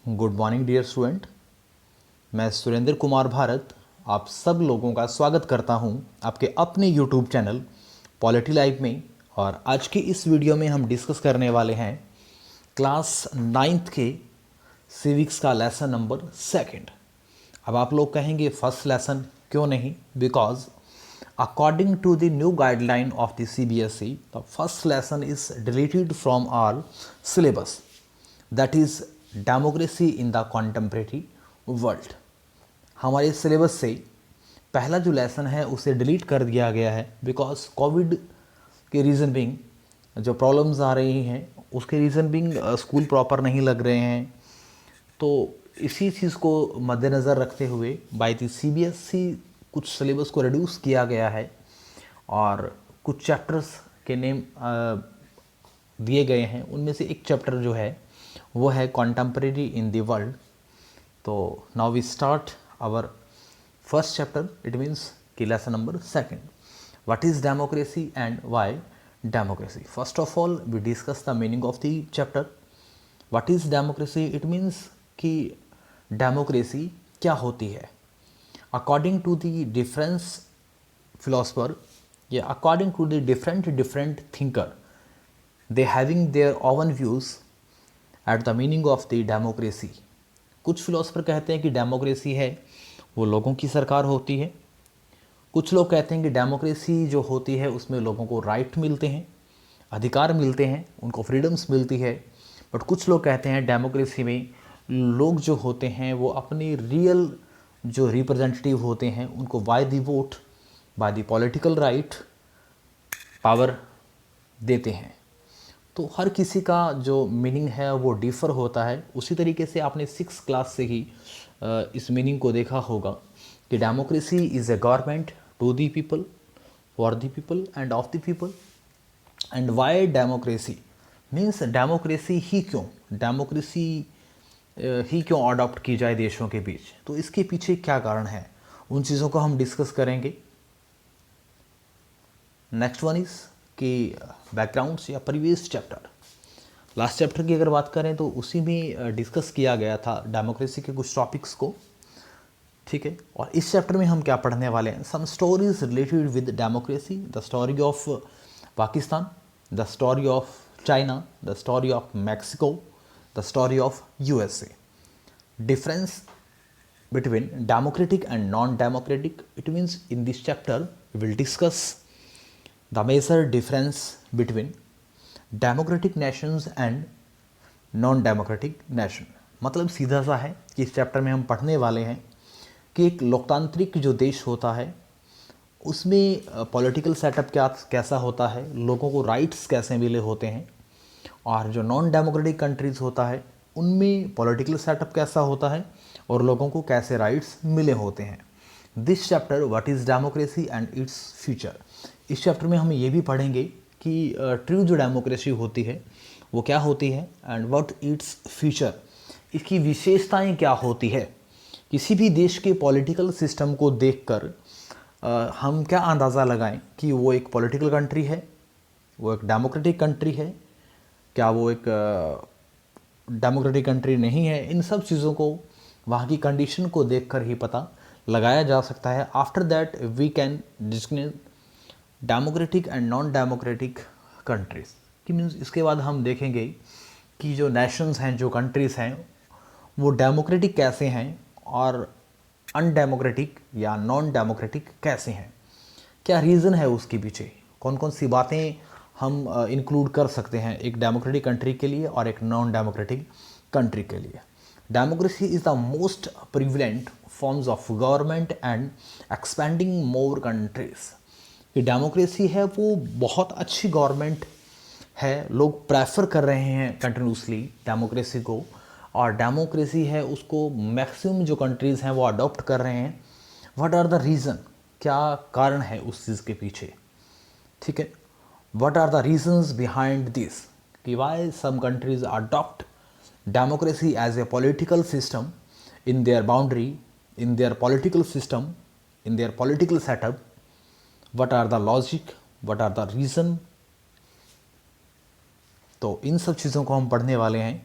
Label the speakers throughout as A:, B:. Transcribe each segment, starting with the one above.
A: Good morning dear student. मैं सुरेंद्र कुमार भारत आप सब लोगों का स्वागत करता हूं आपके अपने यूट्यूब चैनल पॉलिटी लाइव में। और आज की इस वीडियो में हम डिस्कस करने वाले हैं क्लास 9th के सिविक्स का लेसन नंबर 2। अब आप लोग कहेंगे फर्स्ट लेसन क्यों नहीं, because according to the new guideline of the CBSE the first lesson is deleted from our syllabus, that is democracy in the contemporary world. हमारे syllabus से पहला जो लेसन है उसे डिलीट कर दिया गया है बिकॉज कोविड के रीज़न बिंग जो प्रॉब्लम्स आ रही हैं उसके रीज़न बिंग स्कूल प्रॉपर नहीं लग रहे हैं। तो इसी चीज़ को मद्देनज़र रखते हुए बाय द CBSE कुछ सिलेबस को रिड्यूस किया गया है और कुछ चैप्टर्स के नेम दिए गए हैं। उनमें से एक चैप्टर जो है वो है कॉन्टेम्परेरी इन द वर्ल्ड। तो now we start our first chapter, it means कि lesson number 2, what is democracy and why democracy. First of all we discuss the meaning of the chapter. What is democracy, it means कि democracy क्या होती है। According to the difference philosopher या according to the different thinker, they having their own views at the meaning of the democracy. कुछ philosopher कहते हैं कि democracy है वो लोगों की सरकार होती है। कुछ लोग कहते हैं कि डेमोक्रेसी जो होती है उसमें लोगों को राइट मिलते हैं, अधिकार मिलते हैं, उनको फ्रीडम्स मिलती है। बट कुछ लोग कहते हैं डेमोक्रेसी में लोग जो होते हैं वो अपने रियल जो रिप्रेजेंटेटिव होते हैं उनको by the vote, by the political right power देते हैं। तो हर किसी का जो मीनिंग है वो डिफ़र होता है। उसी तरीके से आपने 6th क्लास से ही इस मीनिंग को देखा होगा कि democracy is a government to the people, for the people and of the people. And why democracy means democracy ही क्यों, डेमोक्रेसी ही क्यों अडॉप्ट की जाए देशों के बीच, तो इसके पीछे क्या कारण है, उन चीज़ों को हम डिस्कस करेंगे। नेक्स्ट वन इज़ कि बैकग्राउंड्स या प्रीवियस चैप्टर। लास्ट चैप्टर की अगर बात करें तो उसी में डिस्कस किया गया था डेमोक्रेसी के कुछ टॉपिक्स को, ठीक है। और इस चैप्टर में हम क्या पढ़ने वाले हैं, some stories related with democracy, the story of Pakistan, the story of China, the story of Mexico, the story of USA। Difference between democratic and non-democratic, it means in this chapter we will discuss the major difference between democratic nations and non-democratic nation। मतलब सीधा सा है कि इस chapter में हम पढ़ने वाले हैं कि एक लोकतांत्रिक जो देश होता है उसमें पॉलिटिकल सेटअप कैसा होता है, लोगों को राइट्स कैसे मिले होते हैं, और जो नॉन डेमोक्रेटिक कंट्रीज़ होता है उनमें पॉलिटिकल सेटअप कैसा होता है और लोगों को कैसे राइट्स मिले होते हैं। This chapter what is democracy and its future. इस चैप्टर में हम ये भी पढ़ेंगे कि ट्रू जो डेमोक्रेसी होती है वो क्या होती है एंड व्हाट इट्स फ्यूचर, इसकी विशेषताएं क्या होती है। किसी भी देश के पॉलिटिकल सिस्टम को देखकर हम क्या अंदाज़ा लगाएं कि वो एक पॉलिटिकल कंट्री है, वो एक डेमोक्रेटिक कंट्री है, क्या वो एक डेमोक्रेटिक कंट्री नहीं है। इन सब चीज़ों को वहाँ की कंडीशन को देखकर ही पता लगाया जा सकता है। After that we can discriminate democratic and non democratic countries कि मीन्स इसके बाद हम देखेंगे कि जो नेशंस हैं, जो कंट्रीज़ हैं वो डेमोक्रेटिक कैसे हैं और अनडेमोक्रेटिक या नॉन डेमोक्रेटिक कैसे हैं, क्या रीज़न है उसके पीछे, कौन कौन सी बातें हम इंक्लूड कर सकते हैं एक डेमोक्रेटिक कंट्री के लिए और एक नॉन डेमोक्रेटिक कंट्री के लिए। Democracy is the most prevalent forms of government and expanding more countries. कि डेमोक्रेसी है वो बहुत अच्छी गवर्नमेंट है, लोग प्रेफर कर रहे हैं कंटिन्यूसली डेमोक्रेसी को, और डेमोक्रेसी है उसको मैक्सिमम जो कंट्रीज़ हैं वो अडॉप्ट कर रहे हैं। व्हाट आर द रीज़न, क्या कारण है उस चीज़ के पीछे, ठीक है। What are the reasons behind this कि why some countries adopt democracy as a political system in their boundary, in their political system, in their political setup. What are the logic, what are the reason. तो इन सब चीज़ों को हम पढ़ने वाले हैं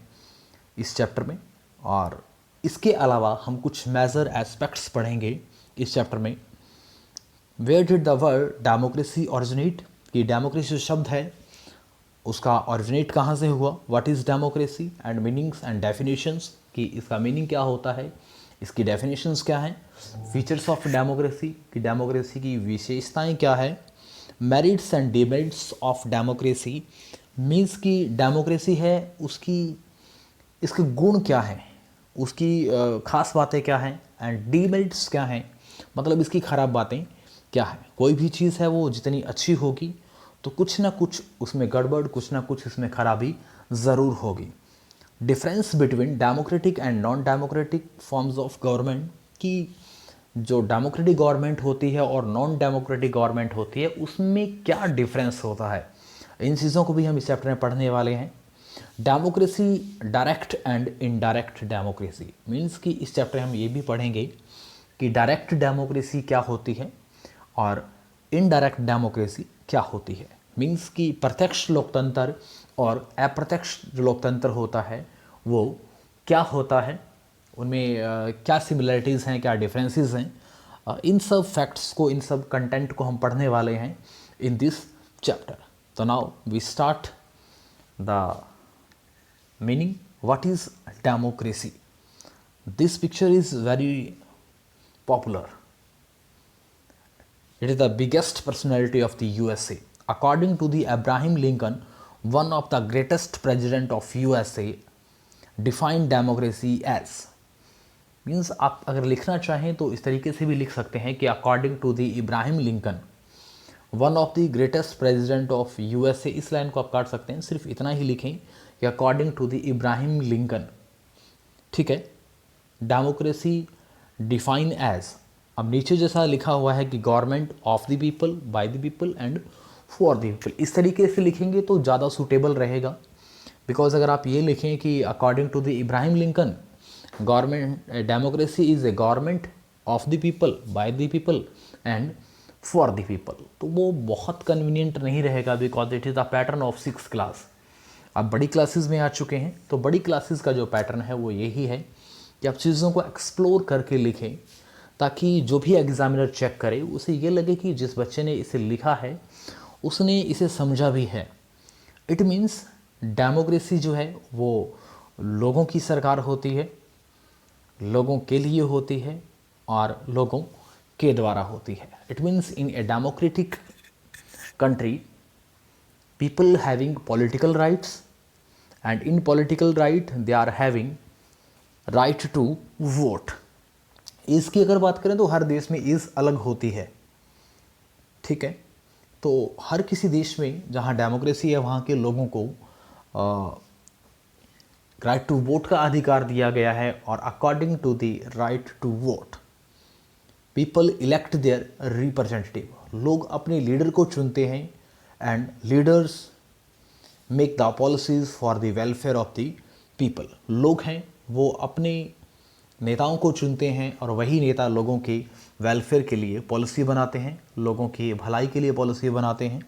A: इस चैप्टर में। और इसके अलावा हम कुछ मेजर एस्पेक्ट्स पढ़ेंगे इस चैप्टर में। Where did the word democracy originate, कि डेमोक्रेसी शब्द है उसका ओरिजिनेट कहाँ से हुआ, what is democracy and meanings and definitions, कि इसका मीनिंग क्या होता है, इसकी डेफिनेशंस क्या हैं, फीचर्स ऑफ डेमोक्रेसी, कि डेमोक्रेसी की विशेषताएं क्या है, merits and demerits of democracy, means कि डेमोक्रेसी है उसकी इसके गुण क्या हैं, उसकी ख़ास बातें क्या हैं, एंड डीमेरिट्स क्या हैं, मतलब इसकी ख़राब बातें क्या है। कोई भी चीज़ है वो जितनी अच्छी होगी तो कुछ ना कुछ उसमें गड़बड़, कुछ ना कुछ इसमें खराबी ज़रूर होगी। Difference between democratic and non democratic forms of government, कि जो डेमोक्रेटिक गवर्नमेंट होती है और नॉन डेमोक्रेटिक गवर्नमेंट होती है उसमें क्या डिफरेंस होता है, इन चीज़ों को भी हम इस चैप्टर में पढ़ने वाले हैं। Democracy direct and indirect democracy, means कि इस चैप्टर में हम ये भी पढ़ेंगे कि डायरेक्ट डेमोक्रेसी क्या होती है और इनडायरेक्ट डेमोक्रेसी क्या होती है। मीन्स कि प्रत्यक्ष लोकतंत्र और अप्रत्यक्ष जो लोकतंत्र होता है वो क्या होता है, उनमें क्या सिमिलरिटीज़ हैं, क्या डिफरेंसेस हैं, इन सब फैक्ट्स को, इन सब कंटेंट को हम पढ़ने वाले हैं इन दिस चैप्टर। तो now we start the meaning, what is democracy. This picture is very popular. It is the biggest personality of the USA. According to the Abraham Lincoln, one of the greatest president of USA, defined democracy as, means आप अगर लिखना चाहें तो इस तरीके से भी लिख सकते हैं कि according to the Abraham Lincoln, one of the greatest president of USA, इस लाइन को आप काट सकते हैं, सिर्फ इतना ही लिखें कि according to the Abraham Lincoln, ठीक है। डेमोक्रेसी डिफाइन एज, अब नीचे जैसा लिखा हुआ है कि government of the people, by the people and for the people, इस तरीके से लिखेंगे तो ज़्यादा सूटेबल रहेगा। बिकॉज अगर आप ये लिखें कि according to the Abraham Lincoln, government democracy is a government of the people, by the people and for the people, तो वो बहुत कन्वीनियंट नहीं रहेगा, because it is the pattern of 6th class. आप बड़ी क्लासेस में आ चुके हैं तो बड़ी क्लासेस का जो पैटर्न है वो यही है कि आप चीज़ों को एक्सप्लोर करके लिखें, ताकि जो भी एग्ज़ामिनर चेक करे उसे ये लगे कि जिस बच्चे ने इसे लिखा है उसने इसे समझा भी है। इट मीन्स डेमोक्रेसी जो है वो लोगों की सरकार होती है, लोगों के लिए होती है और लोगों के द्वारा होती है। It means in a democratic country people having political rights, and in political right they are having right to vote। Age की अगर बात करें तो हर देश में एज अलग होती है, ठीक है। तो हर किसी देश में जहाँ डेमोक्रेसी है वहाँ के लोगों को राइट टू वोट का अधिकार दिया गया है, और according to the right to vote people elect their representative, लोग अपने लीडर को चुनते हैं, and leaders make the policies for the welfare of the people. लोग हैं वो अपने नेताओं को चुनते हैं और वही नेता लोगों के वेलफेयर के लिए पॉलिसी बनाते हैं, लोगों की भलाई के लिए पॉलिसी बनाते हैं।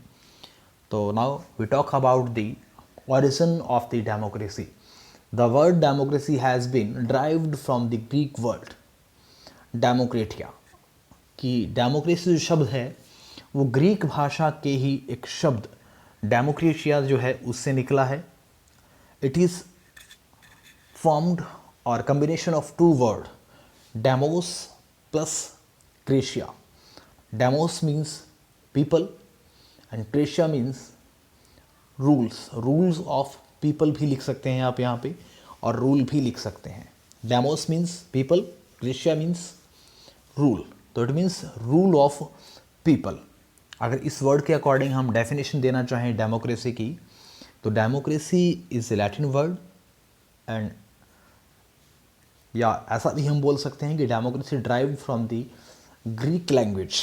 A: तो now we talk about the origin of the democracy. The word democracy has been derived from the Greek word demokratia, कि डेमोक्रेसी जो शब्द है वो ग्रीक भाषा के ही एक शब्द डेमोक्रेटिया जो है उससे निकला है। इट इज़ फॉर्म्ड और combination of two word, demos plus kratia. Demos means people and kratia means rules. Rules of people भी लिख सकते हैं आप यहाँ पे, और रूल भी लिख सकते हैं। Demos means people, क्रेशिया means rule, तो it means rule of people. अगर इस वर्ड के अकॉर्डिंग हम डेफिनेशन देना चाहें डेमोक्रेसी की, तो democracy is A Latin word, and या ऐसा भी हम बोल सकते हैं कि democracy drive from the Greek language,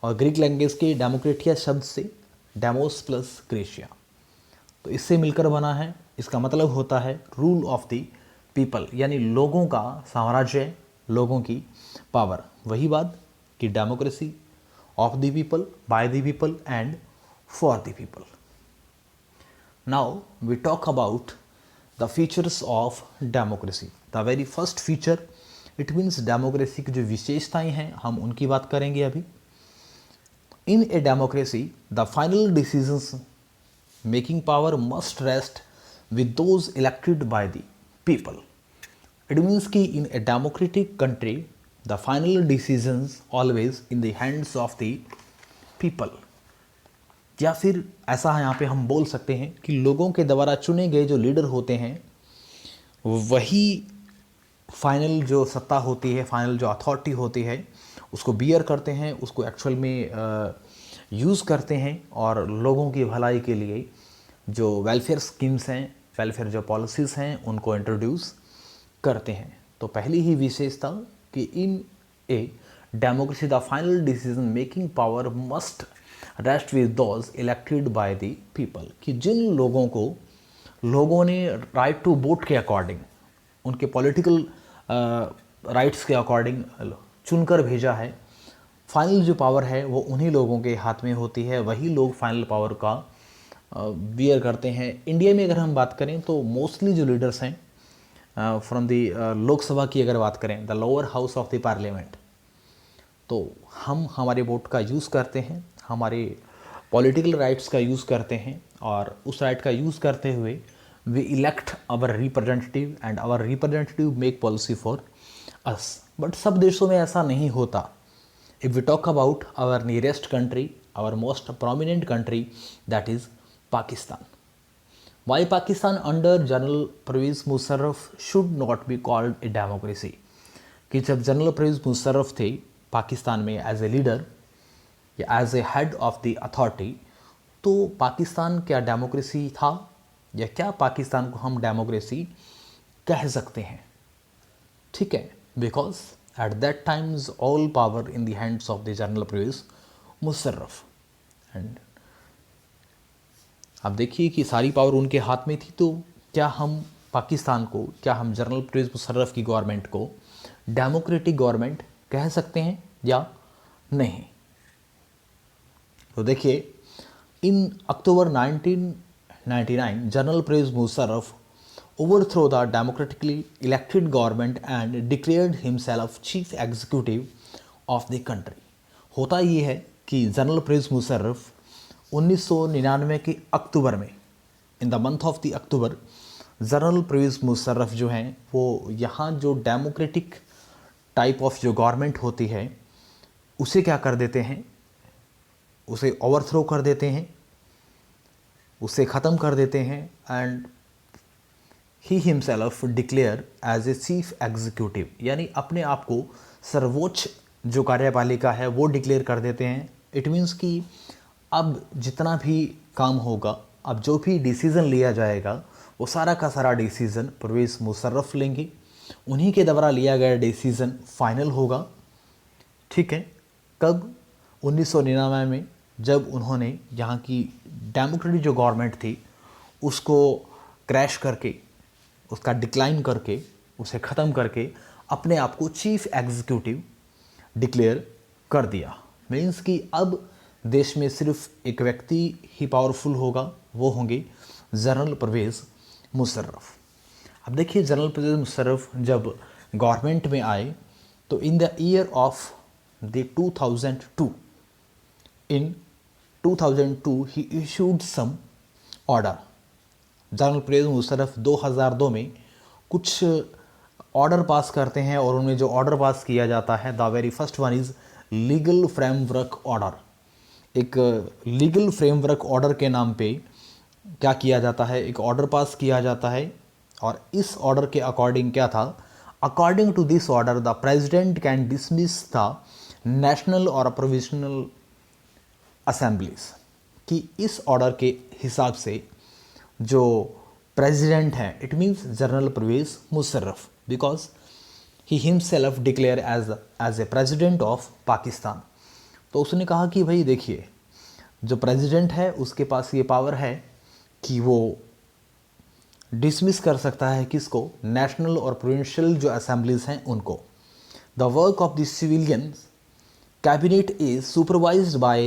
A: और ग्रीक लैंग्वेज के डेमोक्रेटिया शब्द से डेमोस प्लस क्रेशिया, तो इससे मिलकर बना है। इसका मतलब होता है रूल ऑफ द पीपल, यानी लोगों का साम्राज्य, लोगों की पावर। वही बात कि democracy of the people, by the people and for the people. Now we talk about the features of democracy. The very first feature, it means democracy की जो विशेषताएं हैं हम उनकी बात करेंगे अभी। In a democracy the final decisions making power must rest with those elected by the people. It means कि in a democratic country the final decisions always in the hands of the people. या फिर ऐसा है यहाँ पे हम बोल सकते हैं कि लोगों के द्वारा चुने गए जो लीडर होते हैं वही फाइनल जो सत्ता होती है, फाइनल जो अथॉरिटी होती है उसको बियर करते हैं, उसको एक्चुअल में यूज़ करते हैं और लोगों की भलाई के लिए जो वेलफेयर स्कीम्स हैं, वेलफेयर जो पॉलिसीज़ हैं उनको इंट्रोड्यूस करते हैं। तो पहली ही विशेषता कि in a democracy the final decision making power must rest with those elected by the people, कि जिन लोगों को लोगों ने राइट टू वोट के अकॉर्डिंग, उनके पॉलिटिकल राइट्स के अकॉर्डिंग चुनकर भेजा है, फाइनल जो पावर है वो उन्हीं लोगों के हाथ में होती है, वही लोग फाइनल पावर का बियर करते हैं। इंडिया में अगर हम बात करें तो मोस्टली जो लीडर्स हैं फ्रॉम दी लोकसभा की अगर बात करें, the lower house of the parliament, तो हम हमारे वोट का यूज़ करते हैं, हमारे पॉलिटिकल राइट्स का यूज़ करते हैं और उस राइट का यूज़ करते हुए we elect our representative and our representative make policy for us. But सब देशों में ऐसा नहीं होता। If we talk about our nearest country, our most prominent country, that is Pakistan. Why Pakistan under General Pervez Musharraf should not be called a democracy? कि जब general Parvez Musharraf थे पाकिस्तान में एज ए लीडर या as a head of the authority, तो पाकिस्तान क्या democracy था या क्या पाकिस्तान को हम डेमोक्रेसी कह सकते हैं? ठीक है, because at that times all power in the hands of the general Parvez Musharraf. And अब देखिए कि सारी पावर उनके हाथ में थी, तो क्या हम पाकिस्तान को, क्या हम जनरल परवेज़ मुशर्रफ की गवर्नमेंट को डेमोक्रेटिक गवर्नमेंट कह सकते हैं या नहीं? तो देखिए, in October 1999 general Parvez Musharraf overthrew the democratically elected government and declared himself chief executive of the country. होता ये है कि जनरल परवेज़ मुशर्रफ 1999 के अक्टूबर में, in the month of the October, general Parvez Musharraf जो हैं वो यहाँ जो डेमोक्रेटिक टाइप ऑफ जो गवर्नमेंट होती है उसे क्या कर देते हैं, उसे ओवरथ्रो कर देते हैं, उसे ख़त्म कर देते हैं and he himself declare as a chief executive, यानी अपने आप को सर्वोच्च जो कार्यपालिका है वो डिक्लेयर कर देते हैं। इट मीन्स कि अब जितना भी काम होगा, अब जो भी डिसीज़न लिया जाएगा वो सारा का सारा डिसीज़न परवेज़ मुशर्रफ लेंगे, उन्हीं के द्वारा लिया गया डिसीज़न फाइनल होगा। ठीक है, कब? 1999 में, जब उन्होंने यहाँ की डेमोक्रेटिक जो गवर्नमेंट थी उसको क्रैश करके, उसका डिक्लाइन करके, उसे ख़त्म करके अपने आप को चीफ एग्जीक्यूटिव डिक्लेयर कर दिया। मीन्स कि अब देश में सिर्फ एक व्यक्ति ही पावरफुल होगा, वो होंगे जनरल परवेज़ मुशर्रफ। अब देखिए, जनरल परवेज़ मुशर्रफ जब गवर्नमेंट में आए तो in the year of the 2002, in 2002 he issued some order. General Parvez Musharraf 2002 में कुछ ऑर्डर पास करते हैं और उनमें जो ऑर्डर पास किया जाता है, the very first one is legal framework order. एक लीगल फ्रेमवर्क ऑर्डर के नाम पे क्या किया जाता है, एक ऑर्डर पास किया जाता है और इस ऑर्डर के अकॉर्डिंग क्या था, according to this order the president can dismiss the national or provincial assemblies, कि इस ऑर्डर के हिसाब से जो प्रेसिडेंट हैं, it means general Parvez Musharraf, because he himself declare as a president of Pakistan. तो उसने कहा कि भाई देखिए, जो प्रेसिडेंट है उसके पास ये पावर है कि वो डिसमिस कर सकता है किसको, नेशनल और प्रोविंशियल जो असेंबलीज हैं उनको। The work of the civilian cabinet is supervised by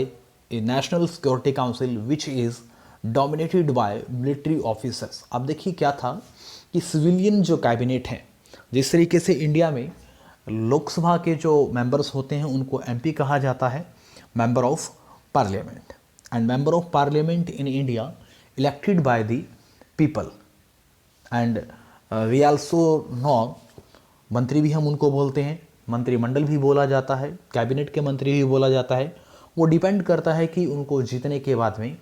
A: a national security council which is dominated by military officers. अब देखिए क्या था कि सिविलियन जो कैबिनेट है, जिस तरीके से इंडिया में लोकसभा के जो मेंबर्स होते हैं उनको एमपी कहा जाता है, member of parliament, and member of parliament in India elected by the people, and we also know, मंत्री भी हम उनको बोलते हैं, मंत्रिमंडल भी बोला जाता है, कैबिनेट के मंत्री भी बोला जाता है। वो डिपेंड करता है कि उनको जीतने के बाद में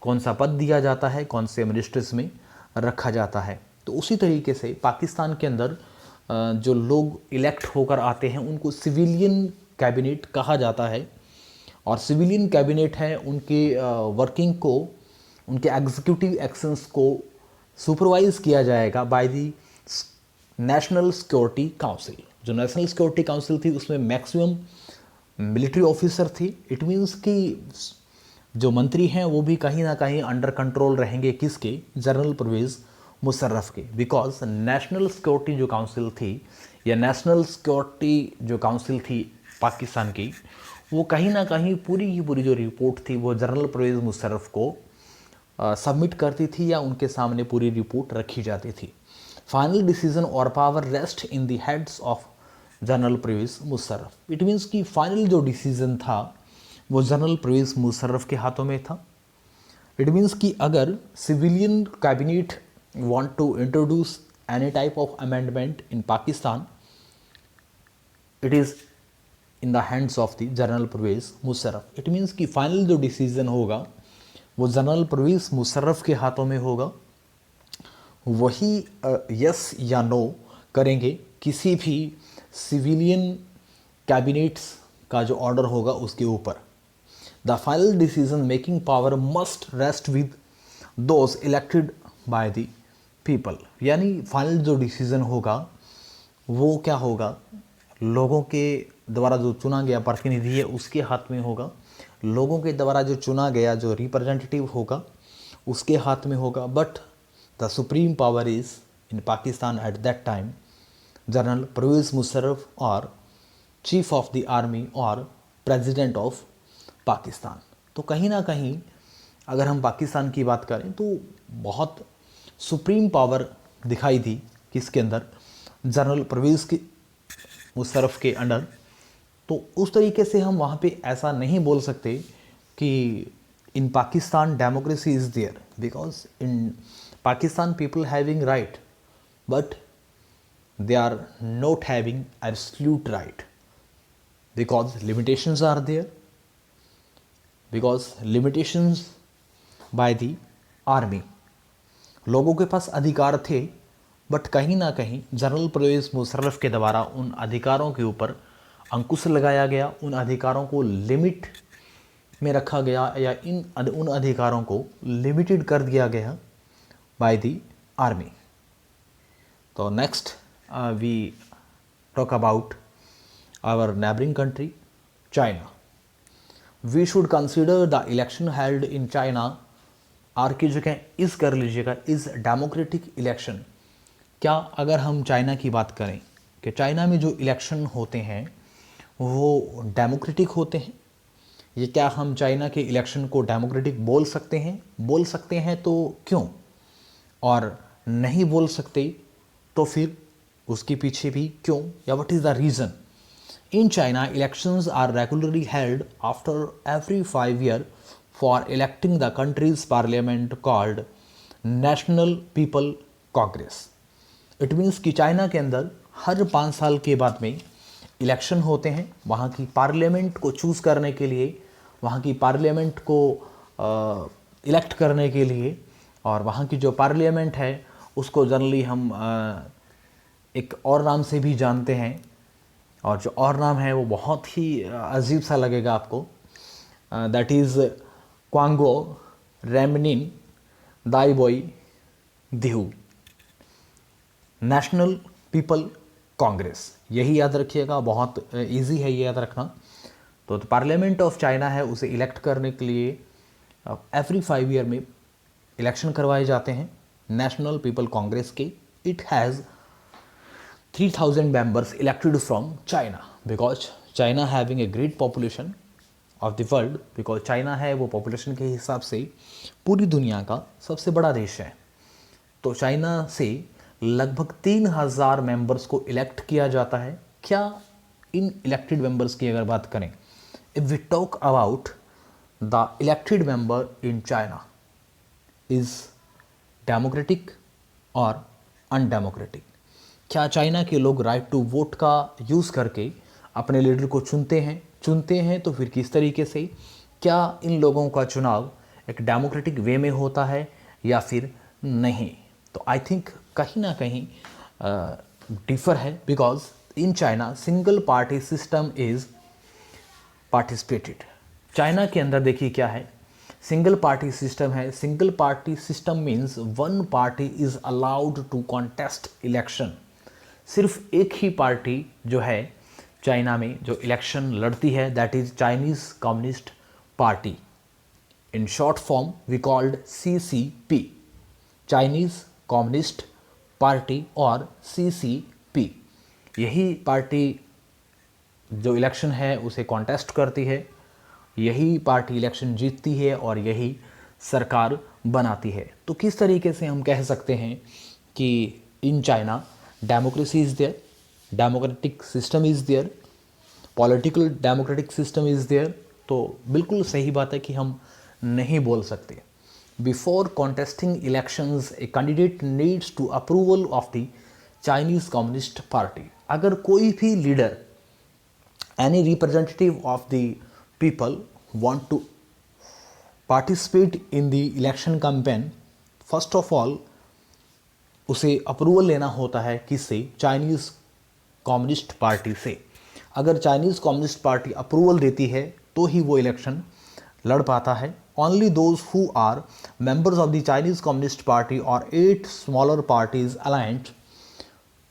A: कौन सा पद दिया जाता है, कौन से मिनिस्ट्रीज में रखा जाता है। तो उसी तरीके से पाकिस्तान के अंदर जो लोग इलेक्ट होकर आते हैं उनको सिविलियन कैबिनेट कहा जाता है, और सिविलियन कैबिनेट है उनके वर्किंग को, उनके एग्जीक्यूटिव एक्शंस को सुपरवाइज किया जाएगा by the national security council. जो नेशनल सिक्योरिटी काउंसिल थी उसमें मैक्सिमम मिलिट्री ऑफिसर थी। इट मीन्स कि जो मंत्री हैं वो भी कहीं ना कहीं अंडर कंट्रोल रहेंगे किसके, जनरल परवेज़ मुशर्रफ के, बिकॉज नेशनल सिक्योरिटी जो काउंसिल थी या नेशनल सिक्योरिटी जो काउंसिल थी पाकिस्तान की, वो कहीं ना कहीं पूरी की पूरी जो रिपोर्ट थी वो जनरल परवेज़ मुशर्रफ को सबमिट करती थी या उनके सामने पूरी रिपोर्ट रखी जाती थी। फाइनल डिसीजन और power rest in the heads of general Parvez Musharraf. It means कि फाइनल जो डिसीजन था वो जनरल परवेज़ मुशर्रफ के हाथों में था। इट मीन्स कि अगर civilian cabinet want to introduce any type of amendment in Pakistan, it is in the hands of the general Parvez Musharraf. It means कि फाइनल जो डिसीजन होगा वो जनरल परवेज़ मुशर्रफ के हाथों में होगा। वही यस या नो करेंगे किसी भी सिविलियन कैबिनेट्स का जो ऑर्डर होगा उसके ऊपर। The final decision making power must rest with those elected by the people, यानी फाइनल जो डिसीजन होगा वो क्या होगा, लोगों के द्वारा जो चुना गया प्रतिनिधि है उसके हाथ में होगा, लोगों के द्वारा जो चुना गया जो रिप्रेजेंटेटिव होगा उसके हाथ में होगा। But the supreme power is in Pakistan at that time general Parvez Musharraf और चीफ ऑफ द आर्मी और प्रेसिडेंट ऑफ पाकिस्तान। तो कहीं ना कहीं अगर हम पाकिस्तान की बात करें तो बहुत सुप्रीम पावर दिखाई दी किसके अंदर, जनरल परवेज़ के मुशर्रफ के अंडर। तो उस तरीके से हम वहाँ पे ऐसा नहीं बोल सकते कि in Pakistan democracy is there, because in Pakistan people having right but they are not having absolute right, because limitations are there, because limitations by the army. लोगों के पास अधिकार थे बट कहीं ना कहीं जनरल परवेज़ मुशर्रफ के द्वारा उन अधिकारों के ऊपर अंकुश लगाया गया, उन अधिकारों को लिमिट में रखा गया या उन अधिकारों को लिमिटेड कर दिया गया बाय द आर्मी। तो next we talk about our neighbouring country China. We should consider the election held in China, are की जगह इस कर लीजिएगा, इज़ डेमोक्रेटिक इलेक्शन। क्या अगर हम चाइना की बात करें कि चाइना में जो इलेक्शन होते हैं वो डेमोक्रेटिक होते हैं, ये क्या हम चाइना के इलेक्शन को डेमोक्रेटिक बोल सकते हैं? बोल सकते हैं तो क्यों, और नहीं बोल सकते तो फिर उसके पीछे भी क्यों, या what is the reason? In China, elections are regularly held after every 5 years for electing the country's parliament called National People Congress. It means कि चाइना के अंदर हर 5 साल के बाद में इलेक्शन होते हैं वहाँ की पार्लियामेंट को चूज़ करने के लिए, वहाँ की पार्लियामेंट को इलेक्ट करने के लिए। और वहाँ की जो पार्लियामेंट है उसको जनरली हम एक और नाम से भी जानते हैं, और जो और नाम है वो बहुत ही अजीब सा लगेगा आपको, दैट इज़ क्वांगो रेमनिन दाइबोई दिहू, नेशनल पीपल कांग्रेस। यही याद रखिएगा, बहुत इजी है ये याद रखना। तो पार्लियामेंट ऑफ चाइना है, उसे इलेक्ट करने के लिए एवरी 5 ईयर में इलेक्शन करवाए जाते हैं नेशनल पीपल कांग्रेस के। It has 3000 members elected from China, because China having a great population of the world, because China है वो population के हिसाब से पूरी दुनिया का सबसे बड़ा देश है। तो चाइना से लगभग 3000 मेंबर्स को इलेक्ट किया जाता है। क्या इन इलेक्टेड मेंबर्स की अगर बात करें, if we talk about the elected member in China is democratic or undemocratic. क्या चाइना के लोग राइट टू वोट का यूज़ करके अपने लीडर को चुनते हैं तो फिर किस तरीके से? क्या इन लोगों का चुनाव एक डेमोक्रेटिक वे में होता है या फिर नहीं? तो आई थिंक कहीं ना कहीं डिफर है, because in China single party system is participated. China के अंदर देखिए क्या है, सिंगल पार्टी सिस्टम है। Single party system means one party is allowed to contest election. सिर्फ एक ही पार्टी जो है चाइना में जो इलेक्शन लड़ती है, that is Chinese communist party. In short form we called CCP, Chinese communist party or CCP। यही पार्टी जो इलेक्शन है उसे कॉन्टेस्ट करती है, यही पार्टी इलेक्शन जीतती है और यही सरकार बनाती है। तो किस तरीके से हम कह सकते हैं कि in China democracy is there, democratic system is there, political democratic system is there? तो बिल्कुल सही बात है कि हम नहीं बोल सकते। Before contesting elections a candidate needs to approval of the Chinese communist party. अगर कोई भी leader, any representative of the people want to participate in the election campaign, first of all उसे अप्रूवल लेना होता है किससे? चाइनीज़ कम्युनिस्ट पार्टी से। अगर चाइनीज़ कम्युनिस्ट पार्टी अप्रूवल देती है तो ही वो इलेक्शन लड़ पाता है। Only those who are members of the Chinese communist party or 8 smaller parties aligned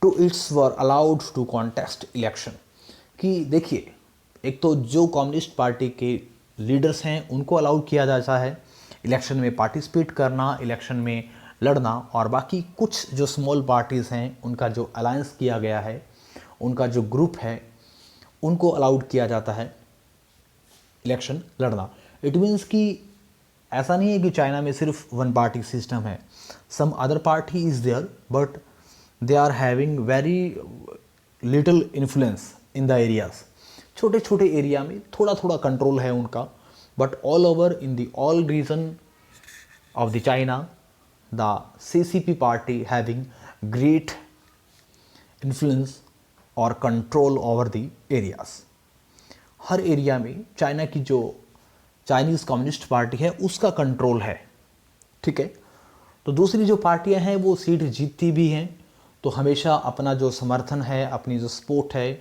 A: to its were allowed to contest election. कि देखिए, एक तो जो कम्युनिस्ट पार्टी के लीडर्स हैं उनको अलाउ किया जाता है इलेक्शन में पार्टिसिपेट करना, इलेक्शन में लड़ना, और बाकी कुछ जो स्मॉल पार्टीज़ हैं उनका जो अलायंस किया गया है, उनका जो ग्रुप है, उनको अलाउड किया जाता है इलेक्शन लड़ना। इट मीन्स कि ऐसा नहीं है कि चाइना में सिर्फ वन पार्टी सिस्टम है। Some other party is there but they are having very little influence in the areas. छोटे छोटे एरिया में थोड़ा थोड़ा कंट्रोल है उनका, but all over in the all region of the China the CCP party having great influence और control over the areas. हर area में चाइना की जो चाइनीज़ कम्युनिस्ट पार्टी है उसका कंट्रोल है, ठीक है। तो दूसरी जो पार्टियां हैं वो सीट जीतती भी हैं, तो हमेशा अपना जो समर्थन है, अपनी जो सपोर्ट है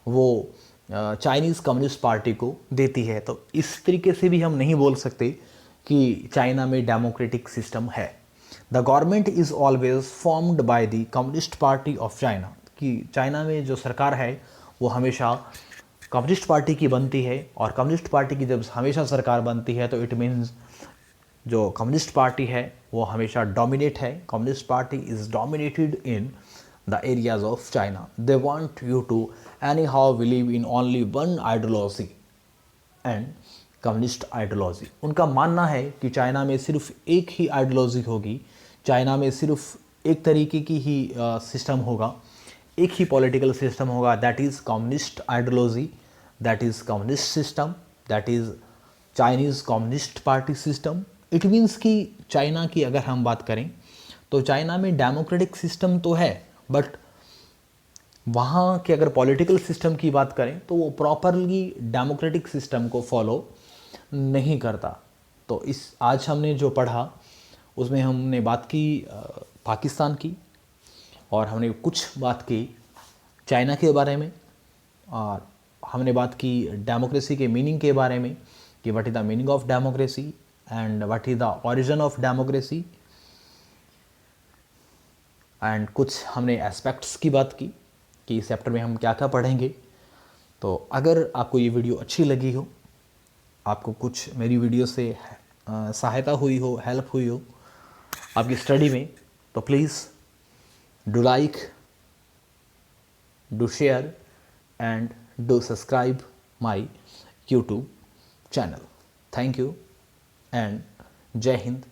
A: वो चाइनीज़ कम्युनिस्ट पार्टी को देती है। तो इस तरीके से भी हम नहीं बोल सकते कि चाइना में डेमोक्रेटिक सिस्टम है। The government is always formed by the communist party of China, कि चाइना में जो सरकार है वो हमेशा कम्युनिस्ट पार्टी की बनती है, और कम्युनिस्ट पार्टी की जब हमेशा सरकार बनती है तो इट मीन्स जो कम्युनिस्ट पार्टी है वो हमेशा डोमिनेट है। Communist party is dominated in the areas of China. They want you to anyhow believe in only one ideology and communist ideology. उनका मानना है कि चाइना में सिर्फ एक ही आइडियोलॉजी होगी, चाइना में सिर्फ एक तरीके की ही सिस्टम होगा, एक ही पॉलिटिकल सिस्टम होगा, that is communist ideology, that is communist system, that is Chinese communist party system. It means कि चाइना की अगर हम बात करें तो चाइना में डेमोक्रेटिक सिस्टम तो है, बट वहाँ के अगर पॉलिटिकल सिस्टम की बात करें तो वो प्रॉपरली डेमोक्रेटिक सिस्टम को फॉलो नहीं करता। तो इस आज हमने जो पढ़ा उसमें हमने बात की पाकिस्तान की, और हमने कुछ बात की चाइना के बारे में, और हमने बात की डेमोक्रेसी के मीनिंग के बारे में कि what is the meaning of democracy and what is the origin of democracy, and कुछ हमने एस्पेक्ट्स की बात की कि इस चैप्टर में हम क्या क्या पढ़ेंगे। तो अगर आपको ये वीडियो अच्छी लगी हो, आपको कुछ मेरी वीडियो से सहायता हुई हो, हेल्प हुई हो आपकी स्टडी में, तो please do like, do share and do subscribe my YouTube channel. Thank you and जय हिंद,